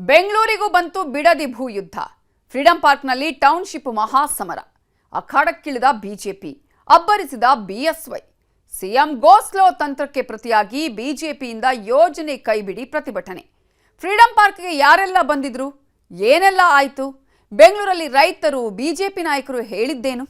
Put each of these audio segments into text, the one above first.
ಬೆಂಗಳೂರಿಗೂ ಬಂತು ಬಿಡದಿ ಭೂಯುದ್ಧ. ಫ್ರೀಡಂ ಪಾರ್ಕ್ನಲ್ಲಿ ಟೌನ್ಶಿಪ್ ಮಹಾಸಮರ. ಅಖಾಡಕ್ಕಿಳಿದ ಬಿಜೆಪಿ, ಅಬ್ಬರಿಸಿದ ಬಿಎಸ್ವೈ. ಸಿಎಂ ಗೋಸ್ಲೋ ತಂತ್ರಕ್ಕೆ ಪ್ರತಿಯಾಗಿ ಬಿಜೆಪಿಯಿಂದ ಯೋಜನೆ ಕೈಬಿಡಿ ಪ್ರತಿಭಟನೆ. ಫ್ರೀಡಂ ಪಾರ್ಕ್ಗೆ ಯಾರೆಲ್ಲ ಬಂದಿದ್ರು, ಏನೆಲ್ಲ ಆಯಿತು? ಬೆಂಗಳೂರಲ್ಲಿ ರೈತರು, ಬಿಜೆಪಿ ನಾಯಕರು ಹೇಳಿದ್ದೇನು?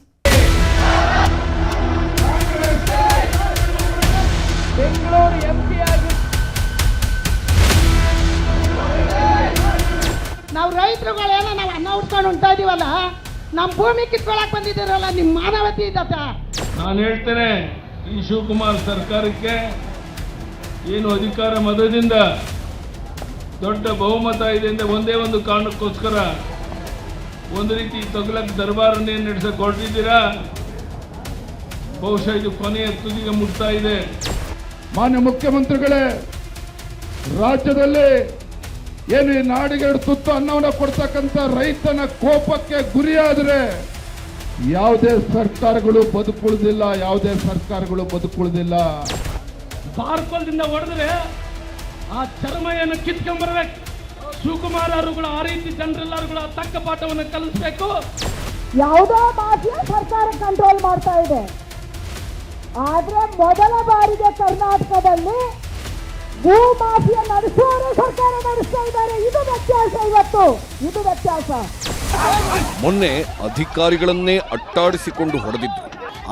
ನಾವು ರೈತರುಗಳೇನೋ ನಾವು ಅನ್ನ ಉಟ್ಕೊಂಡು ಉಂಟಾ ಇದೀವಲ್ಲ, ನಮ್ಮ ಭೂಮಿ ಕಿತ್ಕೊಳಕ್ ಬಂದಿದ್ದೀರಲ್ಲ, ನಿಮ್ಮ ಮಾನವತೆ ಇದ್ದ. ನಾನು ಹೇಳ್ತೇನೆ, ಈ ಶಿವಕುಮಾರ್ ಸರ್ಕಾರಕ್ಕೆ ಏನು ಅಧಿಕಾರ ಮತದಿಂದ ದೊಡ್ಡ ಬಹುಮತ ಇದೆ ಅಂತ ಒಂದೇ ಒಂದು ಕಾರಣಕ್ಕೋಸ್ಕರ ಒಂದು ರೀತಿ ತಗ್ಲಕ್ ದರ್ಬಾರನ್ನೇ ನಡೆಸಕ್ಕೆ ಹೊರಟಿದ್ದೀರಾ. ಬಹುಶಃ ಇದು ಕೊನೆಯ ತುದಿಗೆ ಮುಟ್ತಾ ಇದೆ. ಮಾನ್ಯ ಮುಖ್ಯಮಂತ್ರಿಗಳೇ, ರಾಜ್ಯದಲ್ಲಿ ಏನು ಈ ನಾಡಿಗೆ ತುತ್ತು ಅನ್ನವನ್ನು ಕೊಡ್ತಕ್ಕಂಥ ರೈತನ ಕೋಪಕ್ಕೆ ಗುರಿಯಾದರೆ ಯಾವುದೇ ಸರ್ಕಾರಗಳು ಬದುಕುಳಿದಿಲ್ಲ, ಯಾವುದೇ ಸರ್ಕಾರಗಳು ಬದುಕುಳಿದಿಲ್ಲ. ಬಾರ್ಕೋಲ್ದಿಂದ ಹೊಡೆದ್ರೆ ಆ ಚರ್ಮವನ್ನು ಕಿತ್ಕೊಂಡ್ಬರ್ಬೇಕು. ಶಿವಕುಮಾರ್ ಅವರುಗಳು ಆ ರೀತಿ ಜನರೆಲ್ಲರೂ ತಕ್ಕ ಪಾಠವನ್ನು ಕಲಿಸ್ಬೇಕು. ಯಾವುದೋ ಮಾಫಿಯಾ ಸರ್ಕಾರ ಕಂಟ್ರೋಲ್ ಮಾಡ್ತಾ ಇದೆ, ಆದ್ರೆ ಮೊದಲ ಬಾರಿಗೆ ಕರ್ನಾಟಕದಲ್ಲಿ ಭೂ ಮಾಫಿಯಾ ನಡೆಸುವವರು ಸರ್ಕಾರ ನಡೆಸ್ತಾ ಇದ್ದಾರೆ. ಇದು ವ್ಯತ್ಯಾಸ, ಇದು ವ್ಯತ್ಯಾಸ. ಮೊನ್ನೆ ಅಧಿಕಾರಿಗಳನ್ನೇ ಅಟ್ಟಾಡಿಸಿಕೊಂಡು ಹೊಡೆದಿದ್ರು.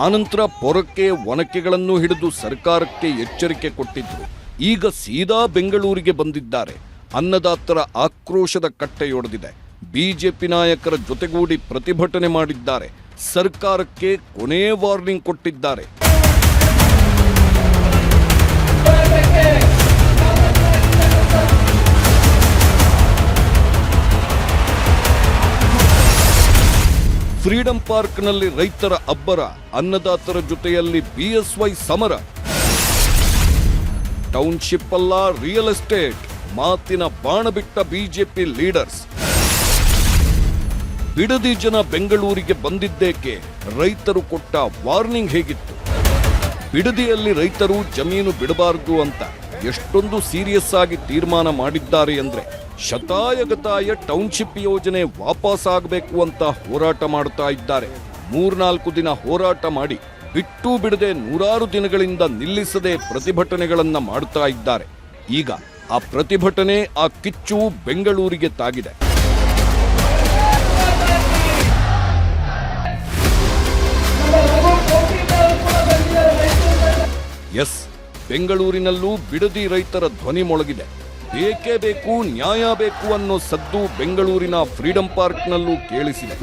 ಆನಂತರ ಪೊರಕ್ಕೆ ಒನಕೆಗಳನ್ನು ಹಿಡಿದು ಸರ್ಕಾರಕ್ಕೆ ಎಚ್ಚರಿಕೆ ಕೊಟ್ಟಿದ್ರು. ಈಗ ಸೀದಾ ಬೆಂಗಳೂರಿಗೆ ಬಂದಿದ್ದಾರೆ. ಅನ್ನದಾತರ ಆಕ್ರೋಶದ ಕಟ್ಟೆಯೊಡೆದಿದೆ. ಬಿಜೆಪಿ ನಾಯಕರ ಜೊತೆಗೂಡಿ ಪ್ರತಿಭಟನೆ ಮಾಡಿದ್ದಾರೆ. ಸರ್ಕಾರಕ್ಕೆ ಕೊನೆ ವಾರ್ನಿಂಗ್ ಕೊಟ್ಟಿದ್ದಾರೆ. ಫ್ರೀಡಂ ಪಾರ್ಕ್ನಲ್ಲಿ ರೈತರ ಅಬ್ಬರ, ಅನ್ನದಾತರ ಜೊತೆಯಲ್ಲಿ ಬಿಎಸ್ವೈ ಸಮರ. ಟೌನ್ಶಿಪ್ ಅಲ್ಲ, ರಿಯಲ್ ಎಸ್ಟೇಟ್ ಮಾತಿನ ಬಾಣ ಬಿಟ್ಟ ಬಿಜೆಪಿ ಲೀಡರ್ಸ್. ಬಿಡದಿ ಜನ ಬೆಂಗಳೂರಿಗೆ ಬಂದಿದ್ದೇಕೆ? ರೈತರು ಕೊಟ್ಟ ವಾರ್ನಿಂಗ್ ಹೇಗಿತ್ತು? ಬಿಡದಿಯಲ್ಲಿ ರೈತರು ಜಮೀನು ಬಿಡಬಾರದು ಅಂತ ಎಷ್ಟೊಂದು ಸೀರಿಯಸ್ ಆಗಿ ತೀರ್ಮಾನ ಮಾಡಿದ್ದಾರೆ ಅಂದ್ರೆ, ಶತಾಯಗತಾಯ ಟೌನ್ಶಿಪ್ ಯೋಜನೆ ವಾಪಸ್ ಆಗಬೇಕು ಅಂತ ಹೋರಾಟ ಮಾಡ್ತಾ ಇದ್ದಾರೆ. 3-4 ದಿನ ಹೋರಾಟ ಮಾಡಿ ಬಿಟ್ಟು ಬಿಡದೆ ನೂರಾರು ದಿನಗಳಿಂದ ನಿಲ್ಲಿಸದೆ ಪ್ರತಿಭಟನೆಗಳನ್ನ ಮಾಡ್ತಾ ಇದ್ದಾರೆ. ಈಗ ಆ ಪ್ರತಿಭಟನೆ, ಆ ಕಿಚ್ಚು ಬೆಂಗಳೂರಿಗೆ ತಾಗಿದೆ. ಎಸ್, ಬೆಂಗಳೂರಿನಲ್ಲೂ ಬಿಡದಿ ರೈತರ ಧ್ವನಿ ಮೊಳಗಿದೆ. ಬೇಕೇ ಬೇಕು, ನ್ಯಾಯ ಬೇಕು ಅನ್ನೋ ಸದ್ದು ಬೆಂಗಳೂರಿನ ಫ್ರೀಡಂ ಪಾರ್ಕ್ನಲ್ಲೂ ಕೇಳಿಸಿದೆ.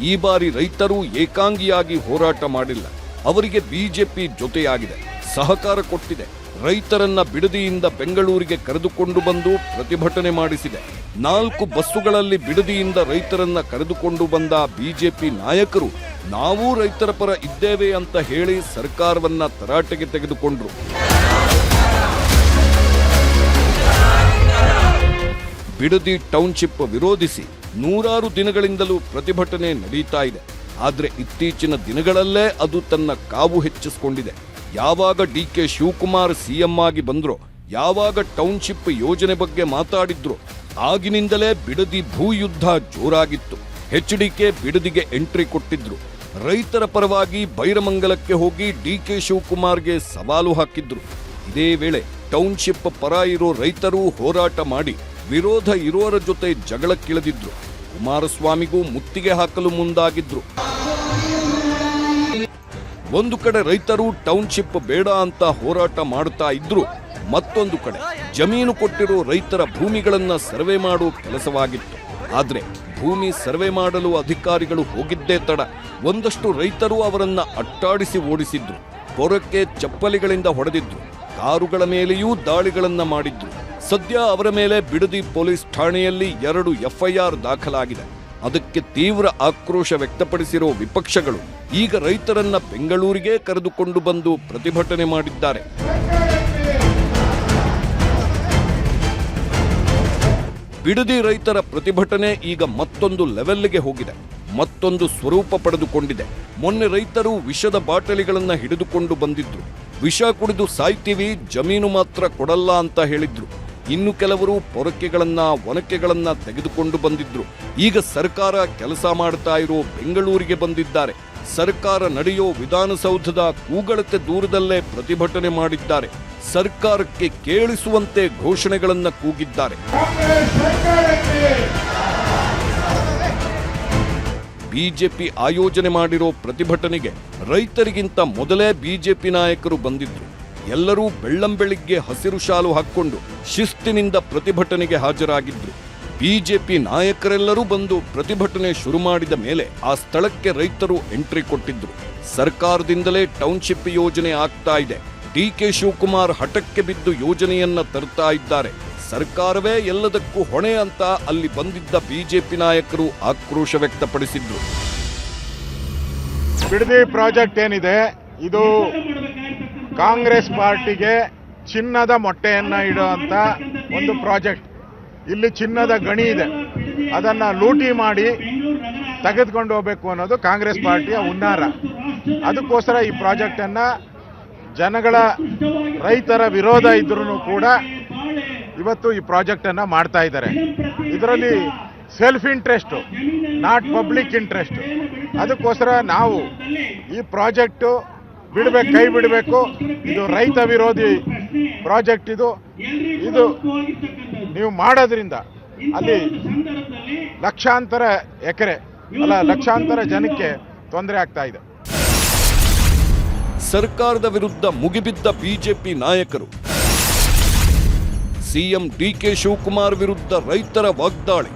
ಈ ಬಾರಿ ರೈತರು ಏಕಾಂಗಿಯಾಗಿ ಹೋರಾಟ ಮಾಡಿಲ್ಲ. ಅವರಿಗೆ ಬಿಜೆಪಿ ಜೊತೆಯಾಗಿದೆ, ಸಹಕಾರ ಕೊಟ್ಟಿದೆ. ರೈತರನ್ನ ಬಿಡದಿಯಿಂದ ಬೆಂಗಳೂರಿಗೆ ಕರೆದುಕೊಂಡು ಬಂದು ಪ್ರತಿಭಟನೆ ಮಾಡಿಸಿದೆ. 4 ಬಸ್ಸುಗಳಲ್ಲಿ ಬಿಡದಿಯಿಂದ ರೈತರನ್ನ ಕರೆದುಕೊಂಡು ಬಂದ ಬಿಜೆಪಿ ನಾಯಕರು ನಾವು ರೈತರ ಪರ ಇದ್ದೇವೆ ಅಂತ ಹೇಳಿ ಸರ್ಕಾರವನ್ನ ತರಾಟೆಗೆ ತೆಗೆದುಕೊಂಡ್ರು. ಬಿಡದಿ ಟೌನ್ಶಿಪ್ ವಿರೋಧಿಸಿ ನೂರಾರು ದಿನಗಳಿಂದಲೂ ಪ್ರತಿಭಟನೆ ನಡೀತಾ ಇದೆ. ಆದ್ರೆ ಇತ್ತೀಚಿನ ದಿನಗಳಲ್ಲೇ ಅದು ತನ್ನ ಕಾವು ಹೆಚ್ಚಿಸಿಕೊಂಡಿದೆ. ಯಾವಾಗ ಡಿಕೆ ಶಿವಕುಮಾರ್ ಸಿಎಂ ಆಗಿ ಬಂದ್ರೋ, ಯಾವಾಗ ಟೌನ್ಶಿಪ್ ಯೋಜನೆ ಬಗ್ಗೆ ಮಾತಾಡಿದ್ರು, ಆಗಿನಿಂದಲೇ ಬಿಡದಿ ಭೂಯುದ್ಧ ಜೋರಾಗಿತ್ತು. ಎಚ್ಡಿಕೆ ಬಿಡದಿಗೆ ಎಂಟ್ರಿ ಕೊಟ್ಟಿದ್ರು. ರೈತರ ಪರವಾಗಿ ಬೈರಮಂಗಲಕ್ಕೆ ಹೋಗಿ ಡಿಕೆ ಶಿವಕುಮಾರ್ಗೆ ಸವಾಲು ಹಾಕಿದ್ರು. ಇದೇ ವೇಳೆ ಟೌನ್ಶಿಪ್ ಪರ ಇರೋ ರೈತರು ಹೋರಾಟ ಮಾಡಿ ವಿರೋಧ ಇರೋರ ಜೊತೆ ಜಗಳಕ್ಕಿಳಿದಿದ್ರು. ಕುಮಾರಸ್ವಾಮಿಗೂ ಮುತ್ತಿಗೆ ಹಾಕಲು ಮುಂದಾಗಿದ್ರು. ಒಂದು ಕಡೆ ರೈತರು ಟೌನ್ಶಿಪ್ ಬೇಡ ಅಂತ ಹೋರಾಟ ಮಾಡ್ತಾ ಇದ್ರು, ಮತ್ತೊಂದು ಕಡೆ ಜಮೀನು ಕೊಟ್ಟಿರೋ ರೈತರ ಭೂಮಿಗಳನ್ನ ಸರ್ವೆ ಮಾಡೋ ಕೆಲಸವಾಗಿತ್ತು. ಆದ್ರೆ ಭೂಮಿ ಸರ್ವೆ ಮಾಡಲು ಅಧಿಕಾರಿಗಳು ಹೋಗಿದ್ದೇ ತಡ. ಒಂದಷ್ಟು ರೈತರು ಅವರನ್ನ ಅಟ್ಟಾಡಿಸಿ ಓಡಿಸಿದ್ರು. ಪೊರಕ್ಕೆ ಚಪ್ಪಲಿಗಳಿಂದ ಹೊಡೆದಿದ್ರು. ಕಾರುಗಳ ಮೇಲೆಯೂ ದಾಳಿಗಳನ್ನ ಮಾಡಿದ್ರು. ಸದ್ಯ ಅವರ ಮೇಲೆ ಬಿಡದಿ ಪೊಲೀಸ್ ಠಾಣೆಯಲ್ಲಿ 2 FIR ದಾಖಲಾಗಿದೆ. ಅದಕ್ಕೆ ತೀವ್ರ ಆಕ್ರೋಶ ವ್ಯಕ್ತಪಡಿಸಿರೋ ವಿಪಕ್ಷಗಳು ಈಗ ರೈತರನ್ನ ಬೆಂಗಳೂರಿಗೆ ಕರೆದುಕೊಂಡು ಬಂದು ಪ್ರತಿಭಟನೆ ಮಾಡಿದ್ದಾರೆ. ಬಿಡದಿ ರೈತರ ಪ್ರತಿಭಟನೆ ಈಗ ಮತ್ತೊಂದು ಲೆವೆಲ್ಗೆ ಹೋಗಿದೆ, ಮತ್ತೊಂದು ಸ್ವರೂಪ ಪಡೆದುಕೊಂಡಿದೆ. ಮೊನ್ನೆ ರೈತರು ವಿಷದ ಬಾಟಲಿಗಳನ್ನ ಹಿಡಿದುಕೊಂಡು ಬಂದಿದ್ರು. ವಿಷ ಕುಡಿದು ಸಾಯ್ತೀವಿ, ಜಮೀನು ಮಾತ್ರ ಕೊಡಲ್ಲ ಅಂತ ಹೇಳಿದ್ರು. ಇನ್ನು ಕೆಲವರು ಪೊರಕೆಗಳನ್ನ ಒನಕೆಗಳನ್ನ ತೆಗೆದುಕೊಂಡು ಬಂದಿದ್ರು. ಈಗ ಸರ್ಕಾರ ಕೆಲಸ ಮಾಡ್ತಾ ಇರೋ ಬೆಂಗಳೂರಿಗೆ ಬಂದಿದ್ದಾರೆ. ಸರ್ಕಾರ ನಡೆಯೋ ವಿಧಾನಸೌಧದ ಕೂಗಳತೆ ದೂರದಲ್ಲೇ ಪ್ರತಿಭಟನೆ ಮಾಡಿದ್ದಾರೆ. ಸರ್ಕಾರಕ್ಕೆ ಕೇಳಿಸುವಂತೆ ಘೋಷಣೆಗಳನ್ನ ಕೂಗಿದ್ದಾರೆ. ಬಿಜೆಪಿ ಆಯೋಜನೆ ಮಾಡಿರೋ ಪ್ರತಿಭಟನೆಗೆ ರೈತರಿಗಿಂತ ಮೊದಲೇ ಬಿಜೆಪಿ ನಾಯಕರು ಬಂದಿದ್ರು. ಎಲ್ಲರೂ ಬೆಳ್ಳಂಬೆಳಿಗ್ಗೆ ಹಸಿರು ಶಾಲು ಹಾಕ್ಕೊಂಡು ಶಿಸ್ತಿನಿಂದ ಪ್ರತಿಭಟನೆಗೆ ಹಾಜರಾಗಿದ್ರು. ಬಿಜೆಪಿ ನಾಯಕರೆಲ್ಲರೂ ಬಂದು ಪ್ರತಿಭಟನೆ ಶುರು ಮಾಡಿದ ಮೇಲೆ ಆ ಸ್ಥಳಕ್ಕೆ ರೈತರು ಎಂಟ್ರಿ ಕೊಟ್ಟಿದ್ರು. ಸರ್ಕಾರದಿಂದಲೇ ಟೌನ್ಶಿಪ್ ಯೋಜನೆ ಆಗ್ತಾ ಇದೆ. ಡಿಕೆ ಶಿವಕುಮಾರ್ ಹಠಕ್ಕೆ ಬಿದ್ದು ಯೋಜನೆಯನ್ನ ತರ್ತಾ ಇದ್ದಾರೆ. ಸರ್ಕಾರವೇ ಎಲ್ಲದಕ್ಕೂ ಹೊಣೆ ಅಂತ ಅಲ್ಲಿ ಬಂದಿದ್ದ ಬಿಜೆಪಿ ನಾಯಕರು ಆಕ್ರೋಶ ವ್ಯಕ್ತಪಡಿಸಿದ್ರು. ಬಿಡದಿ ಪ್ರಾಜೆಕ್ಟ್ ಏನಿದೆ, ಇದು ಕಾಂಗ್ರೆಸ್ ಪಾರ್ಟಿಗೆ ಚಿನ್ನದ ಮೊಟ್ಟೆಯನ್ನ ಇಡುವಂತ ಒಂದು ಪ್ರಾಜೆಕ್ಟ್. ಇಲ್ಲಿ ಚಿನ್ನದ ಗಣಿ ಇದೆ, ಅದನ್ನ ಲೂಟಿ ಮಾಡಿ ತೆಗೆದುಕೊಂಡು ಹೋಗಬೇಕು ಅನ್ನೋದು ಕಾಂಗ್ರೆಸ್ ಪಾರ್ಟಿಯ ಹುನ್ನಾರ. ಅದಕ್ಕೋಸ್ಕರ ಈ ಪ್ರಾಜೆಕ್ಟ್ ಅನ್ನ ಜನಗಳ ರೈತರ ವಿರೋಧ ಇದ್ರೂ ಕೂಡ ಇವತ್ತು ಈ ಪ್ರಾಜೆಕ್ಟ್ ಅನ್ನ ಮಾಡ್ತಾ ಇದ್ದಾರೆ. ಇದರಲ್ಲಿ self interest, not public interest. ಅದಕ್ಕೋಸ್ಕರ ನಾವು ಈ ಪ್ರಾಜೆಕ್ಟ್ ಬಿಡಬೇಕು, ಕೈ ಬಿಡಬೇಕು. ಇದು ರೈತ ವಿರೋಧಿ ಪ್ರಾಜೆಕ್ಟ್. ಇದು ನೀವು ಮಾಡೋದ್ರಿಂದ ಅಲ್ಲಿ ಲಕ್ಷಾಂತರ ಎಕರೆ ಅಲ್ಲ, ಲಕ್ಷಾಂತರ ಜನಕ್ಕೆ ತೊಂದರೆ ಆಗ್ತಾ ಇದೆ. ಸರ್ಕಾರದ ವಿರುದ್ಧ ಮುಗಿಬಿದ್ದ ಬಿಜೆಪಿ ನಾಯಕರು. ಸಿಎಂ ಡಿಕೆ ಶಿವಕುಮಾರ್ ವಿರುದ್ಧ ರೈತರ ವಾಗ್ದಾಳಿ.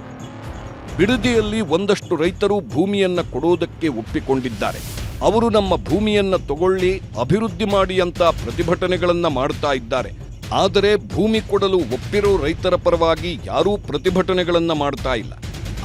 ಬಿಡದಿಯಲ್ಲಿ ಒಂದಷ್ಟು ರೈತರು ಭೂಮಿಯನ್ನ ಕೊಡೋದಕ್ಕೆ ಒಪ್ಪಿಕೊಂಡಿದ್ದಾರೆ. ಅವರು ನಮ್ಮ ಭೂಮಿಯನ್ನ ತಗೊಳ್ಳಿ, ಅಭಿವೃದ್ಧಿ ಮಾಡಿ ಅಂತ ಪ್ರತಿಭಟನೆಗಳನ್ನ ಮಾಡ್ತಾ ಇದ್ದಾರೆ. ಆದರೆ ಭೂಮಿ ಕೊಡಲು ಒಪ್ಪಿರೋ ರೈತರ ಪರವಾಗಿ ಯಾರೂ ಪ್ರತಿಭಟನೆಗಳನ್ನ ಮಾಡ್ತಾ ಇಲ್ಲ.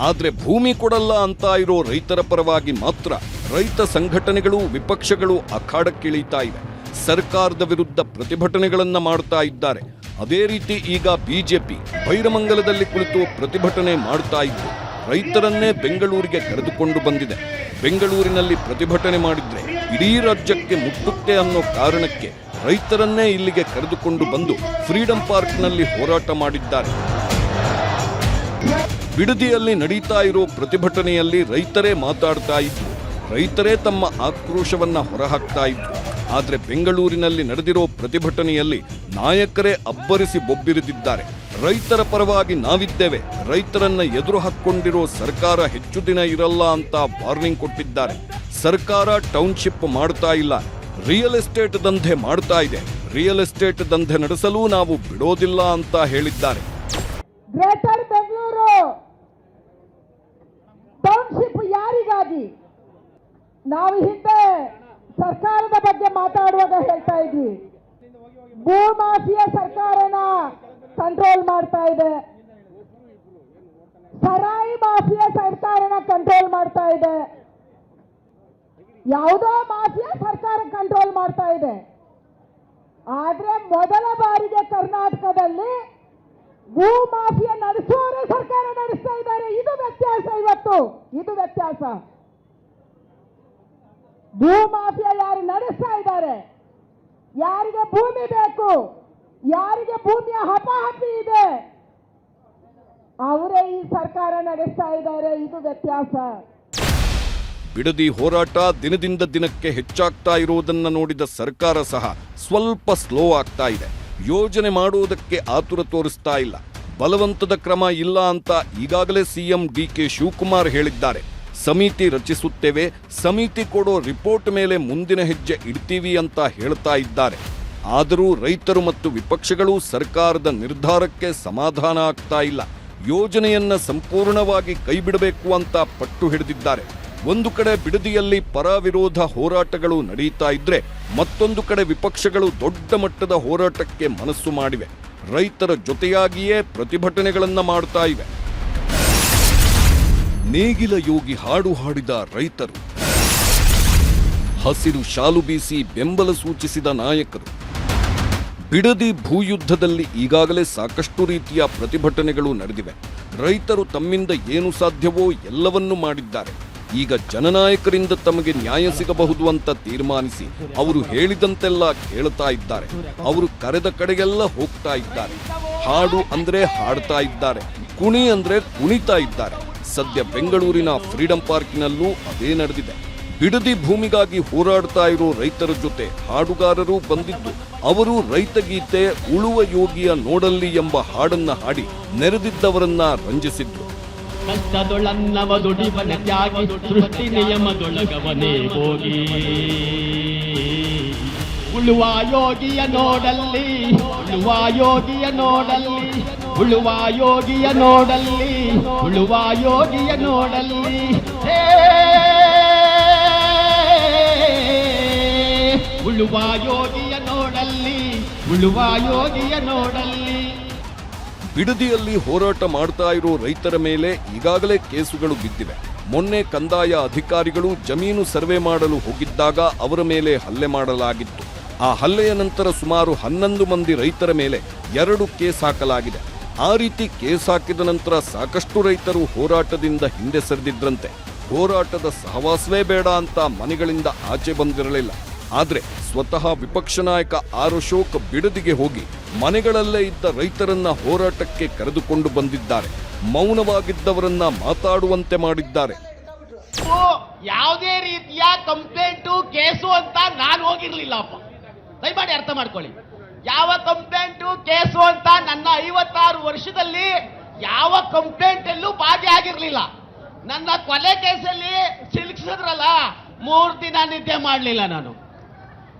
ಆದ್ರೆ ಭೂಮಿ ಕೊಡಲ್ಲ ಅಂತ ಇರೋ ರೈತರ ಪರವಾಗಿ ಮಾತ್ರ ರೈತ ಸಂಘಟನೆಗಳು, ವಿಪಕ್ಷಗಳು ಅಖಾಡಕ್ಕಿಳಿತಾ ಇವೆ. ಸರ್ಕಾರದ ವಿರುದ್ಧ ಪ್ರತಿಭಟನೆಗಳನ್ನ ಮಾಡ್ತಾ ಇದ್ದಾರೆ. ಅದೇ ರೀತಿ ಈಗ ಬಿಜೆಪಿ ಬೈರಮಂಗಲದಲ್ಲಿ ಕುಳಿತು ಪ್ರತಿಭಟನೆ ಮಾಡ್ತಾ ಇದ್ದು ರೈತರನ್ನೇ ಬೆಂಗಳೂರಿಗೆ ಕರೆದುಕೊಂಡು ಬಂದಿದೆ. ಬೆಂಗಳೂರಿನಲ್ಲಿ ಪ್ರತಿಭಟನೆ ಮಾಡಿದ್ರೆ ಇಡೀ ರಾಜ್ಯಕ್ಕೆ ಮುಟ್ಟುತ್ತೆ ಅನ್ನೋ ಕಾರಣಕ್ಕೆ ರೈತರನ್ನೇ ಇಲ್ಲಿಗೆ ಕರೆದುಕೊಂಡು ಬಂದು ಫ್ರೀಡಂ ಪಾರ್ಕ್ನಲ್ಲಿ ಹೋರಾಟ ಮಾಡಿದ್ದಾರೆ. ಬಿಡದಿಯಲ್ಲಿ ನಡೀತಾ ಇರೋ ಪ್ರತಿಭಟನೆಯಲ್ಲಿ ರೈತರೇ ಮಾತಾಡ್ತಾ ಇದ್ರು. ರೈತರೇ ತಮ್ಮ ಆಕ್ರೋಶವನ್ನ ಹೊರಹಾಕ್ತಾ ಇದ್ರು. ಆದ್ರೆ ಬೆಂಗಳೂರಿನಲ್ಲಿ ನಡೆದಿರೋ ಪ್ರತಿಭಟನೆಯಲ್ಲಿ ನಾಯಕರೇ ಅಬ್ಬರಿಸಿ ಬೊಬ್ಬಿರಿದಿದ್ದಾರೆ. ರೈತರ ಪರವಾಗಿ ನಾವಿದ್ದೇವೆ, ರೈತರನ್ನ ಎದುರು ಹಾಕೊಂಡಿರೋ ಸರ್ಕಾರ ಹೆಚ್ಚು ದಿನ ಇರಲ್ಲ ಅಂತ ವಾರ್ನಿಂಗ್ ಕೊಟ್ಟಿದ್ದಾರೆ. ಸರ್ಕಾರ ಟೌನ್ಶಿಪ್ ಮಾಡ್ತಾ ಇಲ್ಲ, ರಿಯಲ್ ಎಸ್ಟೇಟ್ ದಂಧೆ ಮಾಡ್ತಾ ಇದೆ. ರಿಯಲ್ ಎಸ್ಟೇಟ್ ದಂಧೆ ನಡೆಸಲು ನಾವು ಬಿಡೋದಿಲ್ಲ ಅಂತ ಹೇಳಿದ್ದಾರೆ. ಗ್ರೇಟರ್ ಬೆಂಗಳೂರು ಟೌನ್ಶಿಪ್ ಯಾರಿಗಾಗಿ? ನಾವು ಹಿಂದೆ ಸರ್ಕಾರದ ಬಗ್ಗೆ ಮಾತಾಡುವಾಗ ಹೇಳ್ತಾ ಇದ್ವಿ, ಭೂ ಮಾಫಿಯಾ ಸರ್ಕಾರನ ಕಂಟ್ರೋಲ್ ಮಾಡ್ತಾ ಇದೆ, ಸರಾಯಿ ಮಾಫಿಯಾ ಸರ್ಕಾರನ ಕಂಟ್ರೋಲ್ ಮಾಡ್ತಾ ಇದೆ, ಯಾವುದೋ ಮಾಫಿಯಾ ಸರ್ಕಾರ ಕಂಟ್ರೋಲ್ ಮಾಡ್ತಾ ಇದೆ. ಆದ್ರೆ ಮೊದಲ ಬಾರಿಗೆ ಕರ್ನಾಟಕದಲ್ಲಿ ಭೂ ಮಾಫಿಯಾ ನಡೆಸುವವರೇ ಸರ್ಕಾರ ನಡೆಸ್ತಾ ಇದ್ದಾರೆ. ಇದು ವ್ಯತ್ಯಾಸ. ಇವತ್ತು ಇದು ವ್ಯತ್ಯಾಸ. ಭೂ ಮಾಫಿಯಾ ಯಾರು ನಡೆಸ್ತಾ ಇದ್ದಾರೆ, ಯಾರಿಗೆ ಭೂಮಿ ಬೇಕು, ಯಾರಿಗೆ ಭೂಮಿಯ ಹಪಾಹಪಿ ಇದೆ, ಅವರೇ ಈ ಸರ್ಕಾರ ನಡೆಸ್ತಾ ಇದ್ದಾರೆ. ಇದು ವ್ಯತ್ಯಾಸ. ಬಿಡದಿ ಹೋರಾಟ ದಿನದಿಂದ ದಿನಕ್ಕೆ ಹೆಚ್ಚಾಗ್ತಾ ಇರುವುದನ್ನು ನೋಡಿದ ಸರ್ಕಾರ ಸಹ ಸ್ವಲ್ಪ ಸ್ಲೋ ಆಗ್ತಾ ಇದೆ. ಯೋಜನೆ ಮಾಡುವುದಕ್ಕೆ ಆತುರ ತೋರಿಸ್ತಾ ಇಲ್ಲ. ಬಲವಂತದ ಕ್ರಮ ಇಲ್ಲ ಅಂತ ಈಗಾಗಲೇ ಸಿಎಂ ಡಿಕೆ ಶಿವಕುಮಾರ್ ಹೇಳಿದ್ದಾರೆ. ಸಮಿತಿ ರಚಿಸುತ್ತೇವೆ, ಸಮಿತಿ ಕೊಡೋ ರಿಪೋರ್ಟ್ ಮೇಲೆ ಮುಂದಿನ ಹೆಜ್ಜೆ ಇಡ್ತೀವಿ ಅಂತ ಹೇಳ್ತಾ ಇದ್ದಾರೆ. ಆದರೂ ರೈತರು ಮತ್ತು ವಿಪಕ್ಷಗಳು ಸರ್ಕಾರದ ನಿರ್ಧಾರಕ್ಕೆ ಸಮಾಧಾನ ಆಗ್ತಾ ಇಲ್ಲ. ಯೋಜನೆಯನ್ನ ಸಂಪೂರ್ಣವಾಗಿ ಕೈಬಿಡಬೇಕು ಅಂತ ಪಟ್ಟು ಹಿಡಿದಿದ್ದಾರೆ. ಒಂದು ಕಡೆ ಬಿಡದಿಯಲ್ಲಿ ಪರ ವಿರೋಧ ಹೋರಾಟಗಳು ನಡೀತಾ ಇದ್ರೆ, ಮತ್ತೊಂದು ಕಡೆ ವಿಪಕ್ಷಗಳು ದೊಡ್ಡ ಮಟ್ಟದ ಹೋರಾಟಕ್ಕೆ ಮನಸ್ಸು ಮಾಡಿವೆ. ರೈತರ ಜೊತೆಯಾಗಿಯೇ ಪ್ರತಿಭಟನೆಗಳನ್ನ ಮಾಡ್ತಾ ಇವೆ. ನೇಗಿಲ ಯೋಗಿ ಹಾಡು ಹಾಡಿದ ರೈತರು, ಹಸಿರು ಶಾಲು ಬೀಸಿ ಬೆಂಬಲ ಸೂಚಿಸಿದ ನಾಯಕರು. ಬಿಡದಿ ಭೂಯುದ್ಧದಲ್ಲಿ ಈಗಾಗಲೇ ಸಾಕಷ್ಟು ರೀತಿಯ ಪ್ರತಿಭಟನೆಗಳು ನಡೆದಿವೆ. ರೈತರು ತಮ್ಮಿಂದ ಏನು ಸಾಧ್ಯವೋ ಎಲ್ಲವನ್ನೂ ಮಾಡಿದ್ದಾರೆ. ಈಗ ಜನನಾಯಕರಿಂದ ತಮಗೆ ನ್ಯಾಯ ಸಿಗಬಹುದು ಅಂತ ತೀರ್ಮಾನಿಸಿ ಅವರು ಹೇಳಿದಂತೆಲ್ಲ ಕೇಳ್ತಾ ಇದ್ದಾರೆ. ಅವರು ಕರೆದ ಕಡೆಗೆಲ್ಲ ಹೋಗ್ತಾ ಇದ್ದಾರೆ. ಹಾಡು ಅಂದ್ರೆ ಹಾಡ್ತಾ ಇದ್ದಾರೆ, ಕುಣಿ ಅಂದ್ರೆ ಕುಣಿತಾ ಇದ್ದಾರೆ. ಸದ್ಯ ಬೆಂಗಳೂರಿನ ಫ್ರೀಡಂ ಪಾರ್ಕಿನಲ್ಲೂ ಅದೇ ನಡೆದಿದೆ. ಬಿಡದಿ ಭೂಮಿಗಾಗಿ ಹೋರಾಡ್ತಾ ಇರೋ ರೈತರ ಜೊತೆ ಹಾಡುಗಾರರು ಬಂದಿದ್ದು ಅವರು ರೈತ ಗೀತೆ ಉಳುವ ಯೋಗಿಯ ನೋಡಲ್ಲಿ ಎಂಬ ಹಾಡನ್ನ ಹಾಡಿ ನೆರೆದಿದ್ದವರನ್ನ ರಂಜಿಸಿದ್ರು. ಕಷ್ಟದೊಳನ್ನವ ದುಡಿವನ ತ್ಯಾಗಿ ಸೃಷ್ಟಿ ನಿಯಮದೊಳಗವನೇ ಹೋಗಿ ಉಳುವ ಯೋಗಿಯ ನೋಡಲ್ಲಿ ಉಳುವ ಯೋಗಿಯ ನೋಡಲ್ಲಿ ಉಳುವ ಯೋಗಿಯ ನೋಡಲ್ಲಿ ಉಳುವ ಯೋಗಿಯ ನೋಡಲ್ಲಿ ಉಳುವ ಯೋಗಿಯ ನೋಡಲ್ಲಿ ಉಳುವ ಯೋಗಿಯ ನೋಡಲ್ಲಿ. ಬಿಡದಿಯಲ್ಲಿ ಹೋರಾಟ ಮಾಡ್ತಾ ಇರೋ ರೈತರ ಮೇಲೆ ಈಗಾಗಲೇ ಕೇಸುಗಳು ಬಿದ್ದಿವೆ. ಮೊನ್ನೆ ಕಂದಾಯ ಅಧಿಕಾರಿಗಳು ಜಮೀನು ಸರ್ವೆ ಮಾಡಲು ಹೋಗಿದ್ದಾಗ ಅವರ ಮೇಲೆ ಹಲ್ಲೆ ಮಾಡಲಾಗಿತ್ತು. ಆ ಹಲ್ಲೆಯ ನಂತರ ಸುಮಾರು 11 ಮಂದಿ ರೈತರ ಮೇಲೆ 2 ಕೇಸ್ ಹಾಕಲಾಗಿದೆ. ಆ ರೀತಿ ಕೇಸ್ ಹಾಕಿದ ನಂತರ ಸಾಕಷ್ಟು ರೈತರು ಹೋರಾಟದಿಂದ ಹಿಂದೆ ಸರಿದಿದ್ರಂತೆ. ಹೋರಾಟದ ಸಹವಾಸವೇ ಬೇಡ ಅಂತ ಮನೆಗಳಿಂದ ಆಚೆ ಬಂದಿರಲಿಲ್ಲ. ಆದ್ರೆ ಸ್ವತಃ ವಿಪಕ್ಷ ನಾಯಕ ಆರ್ ಅಶೋಕ್ ಬಿಡದಿಗೆ ಹೋಗಿ ಮನೆಗಳಲ್ಲೇ ಇದ್ದ ರೈತರನ್ನ ಹೋರಾಟಕ್ಕೆ ಕರೆದುಕೊಂಡು ಬಂದಿದ್ದಾರೆ. ಮೌನವಾಗಿದ್ದವರನ್ನ ಮಾತಾಡುವಂತೆ ಮಾಡಿದ್ದಾರೆ. ಯಾವುದೇ ರೀತಿಯ ಕಂಪ್ಲೇಂಟು ಕೇಸು ಅಂತ ನಾನು ಹೋಗಿರ್ಲಿಲ್ಲಪ್ಪ, ದಯಮಾಡಿ ಅರ್ಥ ಮಾಡ್ಕೊಳ್ಳಿ. ಯಾವ ಕಂಪ್ಲೇಂಟು ಕೇಸು ಅಂತ ನನ್ನ 56 ವರ್ಷದಲ್ಲಿ ಯಾವ ಕಂಪ್ಲೇಂಟ್ ಅಲ್ಲೂ ಭಾಗಿಯಾಗಿರ್ಲಿಲ್ಲ. ನನ್ನ ಕೊಲೆ ಕೇಸಲ್ಲಿ ಸಿಲುಕಿಸಿದ್ರಲ್ಲ, 3 ದಿನ ನಿದ್ದೆ ಮಾಡಲಿಲ್ಲ. ನಾನು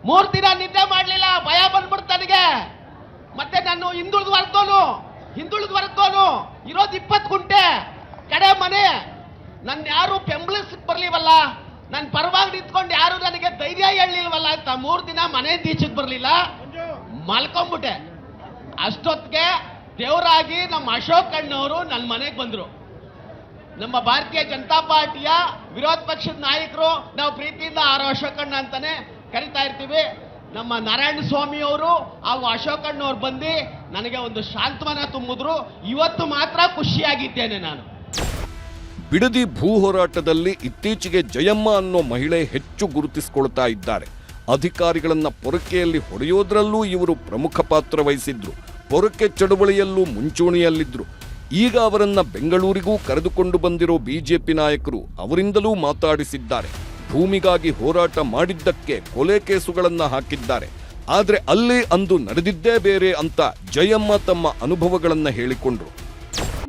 3 ದಿನ ನಿದ್ದೆ ಮಾಡಲಿಲ್ಲ, ಭಯ ಬಂದ್ಬಿಡ್ತು ನನಗೆ. ಮತ್ತೆ ನಾನು ಹಿಂದುಳಿದ ವರ್ಗದವನು ಇರೋದು 20 ಗುಂಟೆ ಕಡೆ ಮನೆ. ನನ್ನ ಯಾರು ಬೆಂಬಲಿಸಕ್ಕೆ ಬರ್ಲಿವಲ್ಲ, ನನ್ನ ಪರವಾಗಿ ನಿಂತ್ಕೊಂಡು ಯಾರು ನನಗೆ ಧೈರ್ಯ ಹೇಳಲಿಲ್ವಲ್ಲ ಅಂತ 3 ದಿನ ಮನೆ ಈಚೆಗೆ ಬರಲಿಲ್ಲ, ಮಲ್ಕೊಂಡ್ಬಿಟ್ಟೆ. ಅಷ್ಟೊತ್ತಿಗೆ ದೇವರಾಗಿ ನಮ್ಮ ಅಶೋಕ್ ಅಣ್ಣವರು ನನ್ನ ಮನೆಗೆ ಬಂದರು. ನಮ್ಮ ಭಾರತೀಯ ಜನತಾ ಪಾರ್ಟಿಯ ವಿರೋಧ ಪಕ್ಷದ ನಾಯಕರು, ನಾವು ಪ್ರೀತಿಯಿಂದ ಆರ್ ಅಶೋಕ್ ಅಣ್ಣ ಅಂತಾನೆ ಕರಿತಾ ಇರ್ತೀವಿ. ನಮ್ಮ ನಾರಾಯಣ ಸ್ವಾಮಿ ಅವರು ಹಾಗೂ ಅಶೋಕ್ ಅಣ್ಣವ್ರು ಬಂದು ನನಗೆ ಒಂದು ಶಾಂತವನ ತುಂಬಿದ್ರು. ಇವತ್ತು ಮಾತ್ರ ಖುಷಿಯಾಗಿದ್ದೇನೆ ನಾನು. ಬಿಡದಿ ಭೂ ಹೋರಾಟದಲ್ಲಿ ಇತ್ತೀಚೆಗೆ ಜಯಮ್ಮ ಅನ್ನೋ ಮಹಿಳೆ ಹೆಚ್ಚು ಗುರುತಿಸಿಕೊಳ್ತಾ ಇದ್ದಾರೆ. ಅಧಿಕಾರಿಗಳನ್ನ ಪೊರಕೆಯಲ್ಲಿ ಹೊಡೆಯೋದ್ರಲ್ಲೂ ಇವರು ಪ್ರಮುಖ ಪಾತ್ರ ವಹಿಸಿದ್ರು. ಪೊರಕೆ ಚಳುವಳಿಯಲ್ಲೂ ಮುಂಚೂಣಿಯಲ್ಲಿದ್ರು. ಈಗ ಅವರನ್ನ ಬೆಂಗಳೂರಿಗೂ ಕರೆದುಕೊಂಡು ಬಂದಿರೋ ಬಿಜೆಪಿ ನಾಯಕರು ಅವರಿಂದಲೂ ಮಾತಾಡಿಸಿದ್ದಾರೆ. ಭೂಮಿಗಾಗಿ ಹೋರಾಟ ಮಾಡಿದ್ದಕ್ಕೆ ಕೊಲೆ ಕೇಸುಗಳನ್ನ ಹಾಕಿದ್ದಾರೆ. ಆದ್ರೆ ಅಲ್ಲಿ ಅಂದು ನಡೆದಿದ್ದೇ ಬೇರೆ ಅಂತ ಜಯಮ್ಮ ತಮ್ಮ ಅನುಭವಗಳನ್ನ ಹೇಳಿಕೊಂಡ್ರು.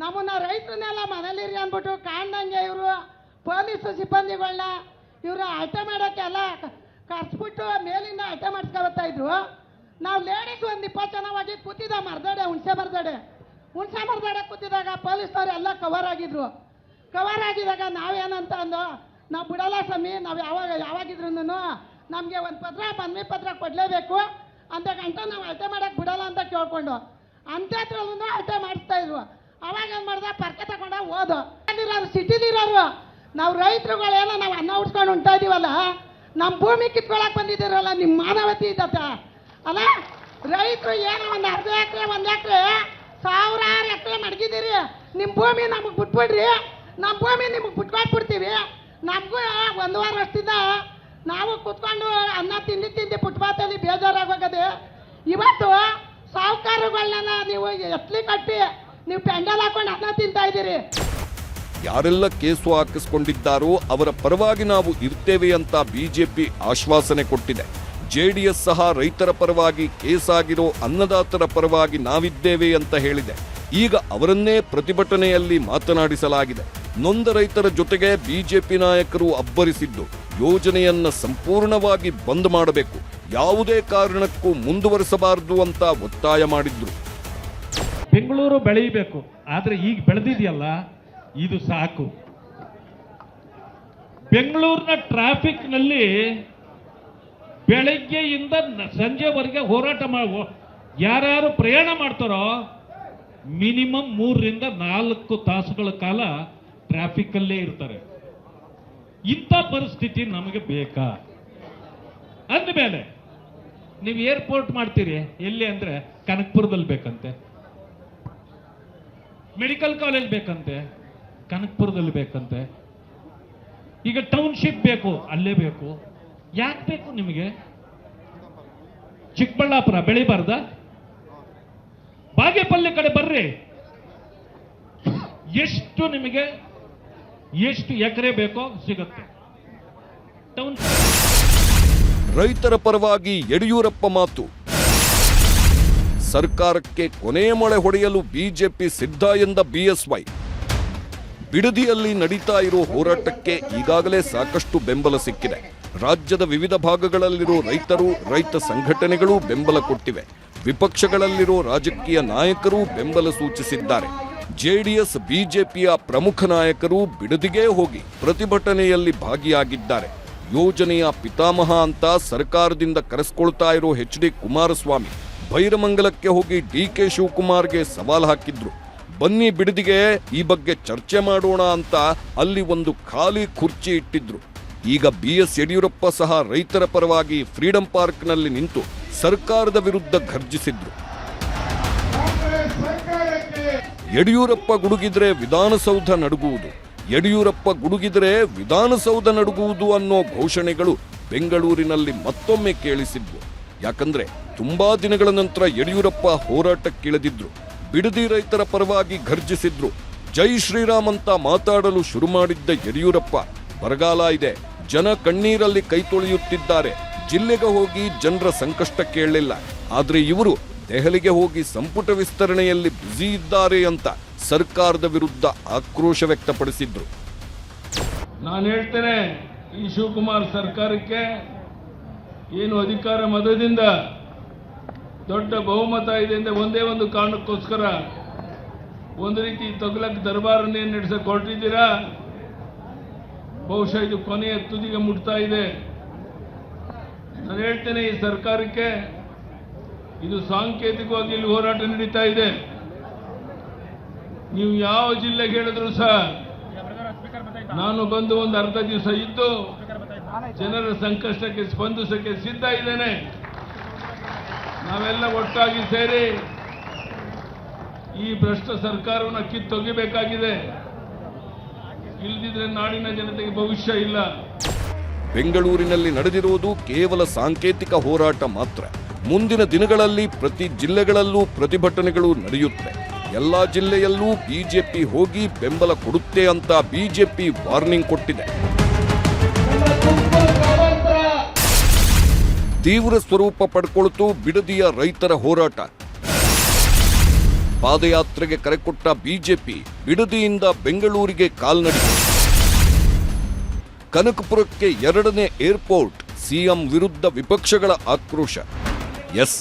ನಮ್ಮನ್ನ ರೈತರನ್ನೆಲ್ಲ ಮನೇಲಿರಿ ಅಂದ್ಬಿಟ್ಟು ಕಾಣ್ದಂಗೆ ಇವರು ಪೊಲೀಸ್ ಸಿಬ್ಬಂದಿಗಳನ್ನ ಇವರು ಹಠ ಮಾಡೋಕ್ಕೆಲ್ಲ ಕರ್ಸ್ಬಿಟ್ಟು ಮೇಲಿಂದ ಹಠ ಮಾಡಿಸ್ಕೊಳ್ತಾ ಇದ್ರು. ನಾವು ಲೇಡೀಸ್ ಒಂದು 20 ಜನ ಹೋಗಿ ಕೂತಿದ್ದ ಹುಣಸೆ ಮರದಡೆ ಕೂತಿದಾಗ ಪೊಲೀಸ್ನವ್ರು ಎಲ್ಲ ಕವರ್ ಆಗಿದ್ರು. ಕವರ್ ಆಗಿದಾಗ ನಾವೇನಂತ ಅಂದು, ನಾವು ಬಿಡಲ್ಲ ಸ್ವಾಮಿ, ನಾವು ಯಾವಾಗಿದ್ರು ನಮಗೆ ಒಂದು ಮನವಿ ಪತ್ರ ಕೊಡಲೇಬೇಕು ಅಂತ ಗಂಟ ನಾವು ಅಳತೆ ಮಾಡಕ್ಕೆ ಬಿಡಲ್ಲ ಅಂತ ಕೇಳ್ಕೊಂಡು ಅಂಥದ್ರಲ್ಲೂ ಅಳತೆ ಮಾಡಿಸ್ತಾ ಇದ್ರು. ಅವಾಗ ಏನು ಮಾಡ್ದೆ, ಪರ್ಕೆ ತಗೊಂಡ ಹೋದು. ಅಲ್ಲಿರೋರು ಸಿಟಿಲಿರೋರು ನಾವು ರೈತರುಗಳೇನೋ ನಾವು ಅನ್ನ ಉಡ್ಸ್ಕೊಂಡು ಉಂಟಾ ಇದೀವಲ್ಲ, ನಮ್ಮ ಭೂಮಿ ಕಿತ್ಕೊಳಕ್ಕೆ ಬಂದಿದ್ದೀರಲ್ಲ, ನಿಮ್ಮ ಮಾನವತೆ ಇದ್ದತ್ತ ಅಲ್ಲ. ರೈತರು ಏನೋ ಒಂದು ಅರ್ಧ ಎಕರೆ 1 ಎಕರೆ 1000 ಎಕರೆ ಮಡಗಿದ್ದೀರಿ. ನಿಮ್ಮ ಭೂಮಿ ನಮಗೆ ಬಿಟ್ಬಿಡ್ರಿ, ನಮ್ಮ ಭೂಮಿ ನಿಮಗೆ ಬಿಟ್ಕೊಟ್ಬಿಡ್ತೀವಿ. ನಮಗೂ 1 ವಾರ ವರ್ಷದಿಂದ ನಾವು ಕುತ್ಕೊಂಡು ಅನ್ನ ತಿಂದು ಫುಟ್ಪಾತಲ್ಲಿ ಬೇಜಾರಾಗೋಗದೆ. ಇವತ್ತು ಸಾಹುಕಾರಗಳನ್ನ ನೀವು ಎತ್ಲಿ ಕಟ್ಟಿ ನೀವು ಪೆಂಡಲ್ ಹಾಕೊಂಡು ಅನ್ನ ತಿಂತಾ ಇದ್ದೀರಿ. ಯಾರೆಲ್ಲ ಕೇಸು ಹಾಕಿಸ್ಕೊಂಡಿದ್ದಾರೋ ಅವರ ಪರವಾಗಿ ನಾವು ಇರ್ತೇವೆ ಅಂತ ಬಿಜೆಪಿ ಆಶ್ವಾಸನೆ ಕೊಟ್ಟಿದೆ. ಜೆಡಿಎಸ್ ಸಹ ರೈತರ ಪರವಾಗಿ ಕೇಸಾಗಿರೋ ಅನ್ನದಾತರ ಪರವಾಗಿ ನಾವಿದ್ದೇವೆ ಅಂತ ಹೇಳಿದೆ. ಈಗ ಅವರನ್ನೇ ಪ್ರತಿಭಟನೆಯಲ್ಲಿ ಮಾತನಾಡಿಸಲಾಗಿದೆ. ನೊಂದ ರೈತರ ಜೊತೆಗೆ ಬಿಜೆಪಿ ನಾಯಕರು ಅಬ್ಬರಿಸಿದ್ದು ಯೋಜನೆಯನ್ನ ಸಂಪೂರ್ಣವಾಗಿ ಬಂದ್ ಮಾಡಬೇಕು, ಯಾವುದೇ ಕಾರಣಕ್ಕೂ ಮುಂದುವರಿಸಬಾರದು ಅಂತ ಒತ್ತಾಯ ಮಾಡಿದ್ರು. ಬೆಂಗಳೂರು ಬೆಳೆಯಬೇಕು, ಆದ್ರೆ ಈಗ ಬೆಳೆದಿದೆಯಲ್ಲ ಇದು ಸಾಕು. ಬೆಂಗಳೂರಿನ ಟ್ರಾಫಿಕ್ ನಲ್ಲಿ ಬೆಳಗ್ಗೆಯಿಂದ ಸಂಜೆವರೆಗೆ ಹೋರಾಟ ಯಾರ್ಯಾರು ಪ್ರಯಾಣ ಮಾಡ್ತಾರೋ ಮಿನಿಮಮ್ 3 ರಿಂದ 4 ತಾಸುಗಳ ಕಾಲ ಟ್ರಾಫಿಕ್ ಅಲ್ಲೇ ಇರ್ತಾರೆ. ಇಂಥ ಪರಿಸ್ಥಿತಿ ನಮಗೆ ಬೇಕಾ? ಅಂದಮೇಲೆ ನೀವು ಏರ್ಪೋರ್ಟ್ ಮಾಡ್ತೀರಿ ಎಲ್ಲಿ ಅಂದ್ರೆ ಕನಕಪುರದಲ್ಲಿ ಬೇಕಂತೆ, ಮೆಡಿಕಲ್ ಕಾಲೇಜ್ ಬೇಕಂತೆ ಕನಕಪುರದಲ್ಲಿ ಬೇಕಂತೆ, ಈಗ ಟೌನ್ಶಿಪ್ ಬೇಕು, ಅಲ್ಲೇ ಬೇಕು. ಯಾಕೆ ಬೇಕು ನಿಮಗೆ? ಚಿಕ್ಕಬಳ್ಳಾಪುರ ಬೆಳಿಬಾರ್ದ? ಬಾಗೇಪಲ್ಲಿ ಕಡೆ ಬರ್ರಿ. ಎಷ್ಟು ನಿಮಗೆ ಎಷ್ಟು ಎಕರೆ ಬೇಕೋ ಸಿಗುತ್ತೆ. ಟೌನ್ ರೈತರ ಪರವಾಗಿ ಯಡಿಯೂರಪ್ಪ ಮಾತು. ಸರ್ಕಾರಕ್ಕೆ ಕೊನೆಯ ಮೊಳೆ ಹೊಡೆಯಲು ಬಿಜೆಪಿ ಸಿದ್ಧ ಎಂದ ಬಿಎಸ್ವೈ. ಬಿಡದಿಯಲ್ಲಿ ನಡೀತಾ ಇರೋ ಹೋರಾಟಕ್ಕೆ ಈಗಾಗಲೇ ಸಾಕಷ್ಟು ಬೆಂಬಲ ಸಿಕ್ಕಿದೆ. ರಾಜ್ಯದ ವಿವಿಧ ಭಾಗಗಳಲ್ಲಿರೋ ರೈತರು, ರೈತ ಸಂಘಟನೆಗಳು ಬೆಂಬಲ ಕೊಟ್ಟಿವೆ. ವಿಪಕ್ಷಗಳಲ್ಲಿರೋ ರಾಜಕೀಯ ನಾಯಕರು ಬೆಂಬಲ ಸೂಚಿಸಿದ್ದಾರೆ. ಜೆಡಿಎಸ್, ಬಿಜೆಪಿಯ ಪ್ರಮುಖ ನಾಯಕರು ಬಿಡದಿಗೆ ಹೋಗಿ ಪ್ರತಿಭಟನೆಯಲ್ಲಿ ಭಾಗಿಯಾಗಿದ್ದಾರೆ. ಯೋಜನೆಯ ಪಿತಾಮಹ ಅಂತ ಸರ್ಕಾರದಿಂದ ಕರೆಸ್ಕೊಳ್ತಾ ಇರೋ ಎಚ್.ಡಿ. ಕುಮಾರಸ್ವಾಮಿ ಬೈರಮಂಗಲಕ್ಕೆ ಹೋಗಿ ಡಿ.ಕೆ. ಶಿವಕುಮಾರ್ಗೆ ಸವಾಲು ಹಾಕಿದ್ರು. ಬನ್ನಿ ಬಿಡದಿಗೆ ಈ ಬಗ್ಗೆ ಚರ್ಚೆ ಮಾಡೋಣ ಅಂತ ಅಲ್ಲಿ ಒಂದು ಖಾಲಿ ಕುರ್ಚಿ ಇಟ್ಟಿದ್ರು. ಈಗ ಬಿ.ಎಸ್. ಯಡಿಯೂರಪ್ಪ ಸಹ ರೈತರ ಪರವಾಗಿ ಫ್ರೀಡಂ ಪಾರ್ಕ್ನಲ್ಲಿ ನಿಂತು ಸರ್ಕಾರದ ವಿರುದ್ಧ ಘರ್ಜಿಸಿದ್ರು. ಯಡಿಯೂರಪ್ಪ ಗುಡುಗಿದ್ರೆ ವಿಧಾನಸೌಧ ನಡುಗುವುದು, ಯಡಿಯೂರಪ್ಪ ಗುಡುಗಿದ್ರೆ ವಿಧಾನಸೌಧ ನಡುಗುವುದು ಅನ್ನೋ ಘೋಷಣೆಗಳು ಬೆಂಗಳೂರಿನಲ್ಲಿ ಮತ್ತೊಮ್ಮೆ ಕೇಳಿಸಿದ್ವು. ಯಾಕಂದ್ರೆ ತುಂಬಾ ದಿನಗಳ ನಂತರ ಯಡಿಯೂರಪ್ಪ ಹೋರಾಟಕ್ಕಿಳಿದಿದ್ರು. ಬಿಡದಿ ರೈತರ ಪರವಾಗಿ ಘರ್ಜಿಸಿದ್ರು. ಜೈ ಶ್ರೀರಾಮ್ ಅಂತ ಮಾತಾಡಲು ಶುರು ಮಾಡಿದ್ದ ಯಡಿಯೂರಪ್ಪ, ಬರಗಾಲ ಇದೆ, ಜನ ಕಣ್ಣೀರಲ್ಲಿ ಕೈ ತೊಳೆಯುತ್ತಿದ್ದಾರೆ, ಜಿಲ್ಲೆಗೆ ಹೋಗಿ ಜನರ ಸಂಕಷ್ಟ ಕೇಳಲಿಲ್ಲ, ಆದ್ರೆ ಇವರು ದೆಹಲಿಗೆ ಹೋಗಿ ಸಂಪುಟ ವಿಸ್ತರಣೆಯಲ್ಲಿ ಬ್ಯುಸಿ ಇದ್ದಾರೆ ಅಂತ ಸರ್ಕಾರದ ವಿರುದ್ಧ ಆಕ್ರೋಶ ವ್ಯಕ್ತಪಡಿಸಿದ್ರು. ನಾನು ಹೇಳ್ತೇನೆ, ಈ ಶಿವಕುಮಾರ್ ಸರ್ಕಾರಕ್ಕೆ ಏನು ಅಧಿಕಾರ ಮತದಿಂದ ದೊಡ್ಡ ಬಹುಮತ ಇದೆ ಅಂದ್ರೆ ಒಂದೇ ಒಂದು ಕಾರಣಕ್ಕೋಸ್ಕರ ಒಂದು ರೀತಿ ತಗುಲಕ್ ದರ್ಬಾರನ್ನೇ ನಡೆಸಕ್ಕೆ ಹೊರಟಿದ್ದೀರಾ. ಬಹುಶಃ ಇದು ಕೊನೆಯ ತುದಿಗೆ ಮುಟ್ತಾ ಇದೆ. ನಾನು ಹೇಳ್ತೇನೆ, ಈ ಸರ್ಕಾರಕ್ಕೆ ಇದು ಸಾಂಕೇತಿಕವಾಗಿ ಇಲ್ಲಿ ಹೋರಾಟ ನಡೀತಾ ಇದೆ. ನೀವು ಯಾವ ಜಿಲ್ಲೆಗೆ ಹೇಳಿದ್ರು ಸಹ ನಾನು ಬಂದು ಒಂದು ಅರ್ಧ ದಿವಸ ಇದ್ದು ಜನರ ಸಂಕಷ್ಟಕ್ಕೆ ಸ್ಪಂದಿಸಕ್ಕೆ ಸಿದ್ಧ ಇದ್ದೇನೆ. ನಾವೆಲ್ಲ ಒಟ್ಟಾಗಿ ಸೇರಿ ಈ ಭ್ರಷ್ಟ ಸರ್ಕಾರವನ್ನು ಕಿತ್ತೊಗೆಯಬೇಕಾಗಿದೆ. ಇಲ್ಲದಿದ್ರೆ ನಾಡಿನ ಜನತೆಗೆ ಭವಿಷ್ಯ ಇಲ್ಲ. ಬೆಂಗಳೂರಿನಲ್ಲಿ ನಡೆದಿರುವುದು ಕೇವಲ ಸಾಂಕೇತಿಕ ಹೋರಾಟ ಮಾತ್ರ. ಮುಂದಿನ ದಿನಗಳಲ್ಲಿ ಪ್ರತಿ ಜಿಲ್ಲೆಗಳಲ್ಲೂ ಪ್ರತಿಭಟನೆಗಳು ನಡೆಯುತ್ತವೆ. ಎಲ್ಲಾ ಜಿಲ್ಲೆಯಲ್ಲೂ ಬಿಜೆಪಿ ಹೋಗಿ ಬೆಂಬಲ ಕೊಡುತ್ತೆ ಅಂತ ಬಿಜೆಪಿ ವಾರ್ನಿಂಗ್ ಕೊಟ್ಟಿದೆ. ತೀವ್ರ ಸ್ವರೂಪ ಪಡ್ಕೊಳ್ತು ಬಿಡದಿಯ ರೈತರ ಹೋರಾಟ. ಪಾದಯಾತ್ರೆಗೆ ಕರೆಕೊಟ್ಟ ಬಿಜೆಪಿ ಬಿಡದಿಯಿಂದ ಬೆಂಗಳೂರಿಗೆ ಕಾಲ್ನಡಿ. ಕನಕಪುರಕ್ಕೆ 2ನೇ ಏರ್ಪೋರ್ಟ್, ಸಿಎಂ ವಿರುದ್ಧ ವಿಪಕ್ಷಗಳ ಆಕ್ರೋಶ. ಎಸ್,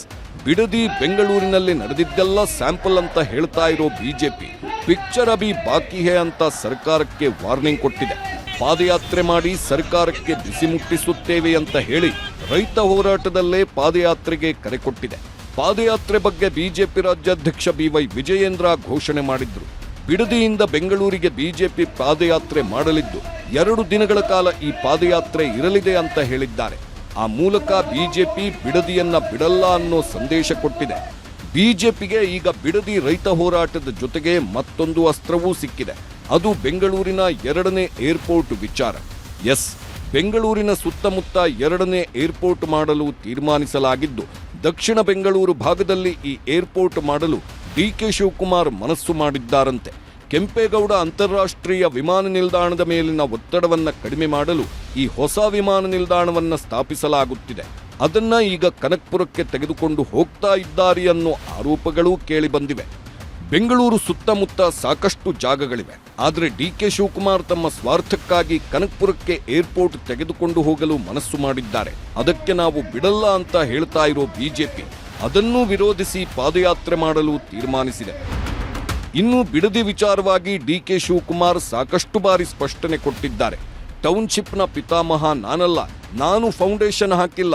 ಬಿಡದಿ ಬೆಂಗಳೂರಿನಲ್ಲಿ ನಡೆದಿದ್ದೆಲ್ಲ ಸ್ಯಾಂಪಲ್ ಅಂತ ಹೇಳ್ತಾ ಇರೋ ಬಿಜೆಪಿ ಪಿಕ್ಚರ್ ಅಭಿ ಬಾಕಿ ಹೇ ಅಂತ ಸರ್ಕಾರಕ್ಕೆ ವಾರ್ನಿಂಗ್ ಕೊಟ್ಟಿದೆ. ಪಾದಯಾತ್ರೆ ಮಾಡಿ ಸರ್ಕಾರಕ್ಕೆ ಬಿಸಿ ಮುಟ್ಟಿಸುತ್ತೇವೆ ಅಂತ ಹೇಳಿ ರೈತ ಹೋರಾಟದಲ್ಲೇ ಪಾದಯಾತ್ರೆಗೆ ಕರೆ ಕೊಟ್ಟಿದೆ. ಪಾದಯಾತ್ರೆ ಬಗ್ಗೆ ಬಿಜೆಪಿ ರಾಜ್ಯಾಧ್ಯಕ್ಷ ಬಿವೈ ವಿಜಯೇಂದ್ರ ಘೋಷಣೆ ಮಾಡಿದ್ರು. ಬಿಡದಿಯಿಂದ ಬೆಂಗಳೂರಿಗೆ ಬಿಜೆಪಿ ಪಾದಯಾತ್ರೆ ಮಾಡಲಿದ್ದು 2 ದಿನಗಳ ಕಾಲ ಈ ಪಾದಯಾತ್ರೆ ಇರಲಿದೆ ಅಂತ ಹೇಳಿದ್ದಾರೆ. ಆ ಮೂಲಕ ಬಿಜೆಪಿ ಬಿಡದಿಯನ್ನ ಬಿಡಲ್ಲ ಅನ್ನೋ ಸಂದೇಶ ಕೊಟ್ಟಿದೆ. ಬಿಜೆಪಿಗೆ ಈಗ ಬಿಡದಿ ರೈತ ಹೋರಾಟದ ಜೊತೆಗೆ ಮತ್ತೊಂದು ಅಸ್ತ್ರವೂ ಸಿಕ್ಕಿದೆ. ಅದು ಬೆಂಗಳೂರಿನ 2ನೇ ಏರ್ಪೋರ್ಟ್ ವಿಚಾರ. ಎಸ್, ಬೆಂಗಳೂರಿನ ಸುತ್ತಮುತ್ತ 2ನೇ ಏರ್ಪೋರ್ಟ್ ಮಾಡಲು ತೀರ್ಮಾನಿಸಲಾಗಿದ್ದು, ದಕ್ಷಿಣ ಬೆಂಗಳೂರು ಭಾಗದಲ್ಲಿ ಈ ಏರ್ಪೋರ್ಟ್ ಮಾಡಲು ಡಿ.ಕೆ. ಶಿವಕುಮಾರ್ ಮನಸ್ಸು ಮಾಡಿದ್ದಾರಂತೆ. ಕೆಂಪೇಗೌಡ ಅಂತಾರಾಷ್ಟ್ರೀಯ ವಿಮಾನ ನಿಲ್ದಾಣದ ಮೇಲಿನ ಒತ್ತಡವನ್ನು ಕಡಿಮೆ ಮಾಡಲು ಈ ಹೊಸ ವಿಮಾನ ನಿಲ್ದಾಣವನ್ನು ಸ್ಥಾಪಿಸಲಾಗುತ್ತಿದೆ. ಅದನ್ನ ಈಗ ಕನಕಪುರಕ್ಕೆ ತೆಗೆದುಕೊಂಡು ಹೋಗ್ತಾ ಇದ್ದಾರೆ ಅನ್ನೋ ಆರೋಪಗಳೂ ಕೇಳಿಬಂದಿವೆ. ಬೆಂಗಳೂರು ಸುತ್ತಮುತ್ತ ಸಾಕಷ್ಟು ಜಾಗಗಳಿವೆ. ಆದರೆ ಡಿ.ಕೆ. ಶಿವಕುಮಾರ್ ತಮ್ಮ ಸ್ವಾರ್ಥಕ್ಕಾಗಿ ಕನಕಪುರಕ್ಕೆ ಏರ್ಪೋರ್ಟ್ ತೆಗೆದುಕೊಂಡು ಹೋಗಲು ಮನಸ್ಸು ಮಾಡಿದ್ದಾರೆ. ಅದಕ್ಕೆ ನಾವು ಬಿಡಲ್ಲ ಅಂತ ಹೇಳ್ತಾ ಇರೋ ಬಿಜೆಪಿ ಅದನ್ನೂ ವಿರೋಧಿಸಿ ಪಾದಯಾತ್ರೆ ಮಾಡಲು ತೀರ್ಮಾನಿಸಿದೆ. ಇನ್ನು ಬಿಡದಿ ವಿಚಾರವಾಗಿ ಡಿ.ಕೆ. ಶಿವಕುಮಾರ್ ಸಾಕಷ್ಟು ಬಾರಿ ಸ್ಪಷ್ಟನೆ ಕೊಟ್ಟಿದ್ದಾರೆ. ಟೌನ್ಶಿಪ್ನ ಪಿತಾಮಹ ನಾನಲ್ಲ, ನಾನು ಫೌಂಡೇಶನ್ ಹಾಕಿಲ್ಲ,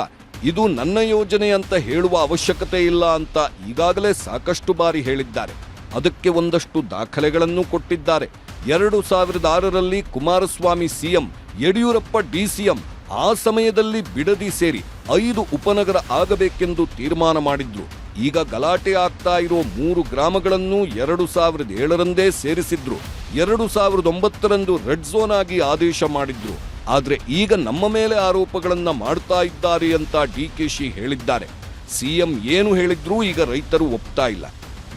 ಇದು ನನ್ನ ಯೋಜನೆ ಅಂತ ಹೇಳುವ ಅವಶ್ಯಕತೆ ಇಲ್ಲ ಅಂತ ಈಗಾಗಲೇ ಸಾಕಷ್ಟು ಬಾರಿ ಹೇಳಿದ್ದಾರೆ. ಅದಕ್ಕೆ ಒಂದಷ್ಟು ದಾಖಲೆಗಳನ್ನು ಕೊಟ್ಟಿದ್ದಾರೆ. 2006ರಲ್ಲಿ ಕುಮಾರಸ್ವಾಮಿ ಸಿಎಂ, ಯಡಿಯೂರಪ್ಪ ಡಿಸಿಎಂ. ಆ ಸಮಯದಲ್ಲಿ ಬಿಡದಿ ಸೇರಿ 5 ಉಪನಗರ ಆಗಬೇಕೆಂದು ತೀರ್ಮಾನ ಮಾಡಿದ್ರು. ಈಗ ಗಲಾಟೆ ಆಗ್ತಾ ಇರೋ 3 ಗ್ರಾಮಗಳನ್ನು 2007ರಂದೇ ಸೇರಿಸಿದ್ರು. 2009ರಂದು ರೆಡ್ ಝೋನ್ ಆಗಿ ಆದೇಶ ಮಾಡಿದ್ರು. ಆದ್ರೆ ಈಗ ನಮ್ಮ ಮೇಲೆ ಆರೋಪಗಳನ್ನ ಮಾಡ್ತಾ ಇದ್ದಾರೆ ಅಂತ ಡಿಕೆಶಿ ಹೇಳಿದ್ದಾರೆ. ಸಿಎಂ ಏನು ಹೇಳಿದ್ರೂ ಈಗ ರೈತರು ಒಪ್ತಾ ಇಲ್ಲ.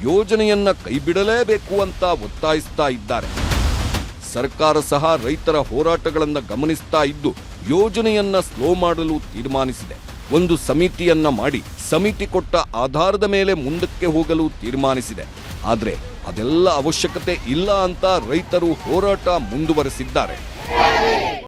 ಯೋಜನೆಯನ್ನ ಕೈಬಿಡಲೇಬೇಕು ಅಂತ ಒತ್ತಾಯಿಸ್ತಾ ಇದ್ದಾರೆ. ಸರ್ಕಾರ ಸಹ ರೈತರ ಹೋರಾಟಗಳನ್ನ ಗಮನಿಸ್ತಾ ಇದ್ದು ಯೋಜನೆಯನ್ನ ಸ್ಲೋ ಮಾಡಲು ತೀರ್ಮಾನಿಸಿದೆ. ಒಂದು ಸಮಿತಿಯನ್ನ ಮಾಡಿ ಸಮಿತಿ ಕೊಟ್ಟ ಆಧಾರದ ಮೇಲೆ ಮುಂದಕ್ಕೆ ಹೋಗಲು ತೀರ್ಮಾನಿಸಿದೆ. ಆದ್ರೆ ಅದೆಲ್ಲ ಅವಶ್ಯಕತೆ ಇಲ್ಲ ಅಂತ ರೈತರು ಹೋರಾಟ ಮುಂದುವರೆಸಿದ್ದಾರೆ.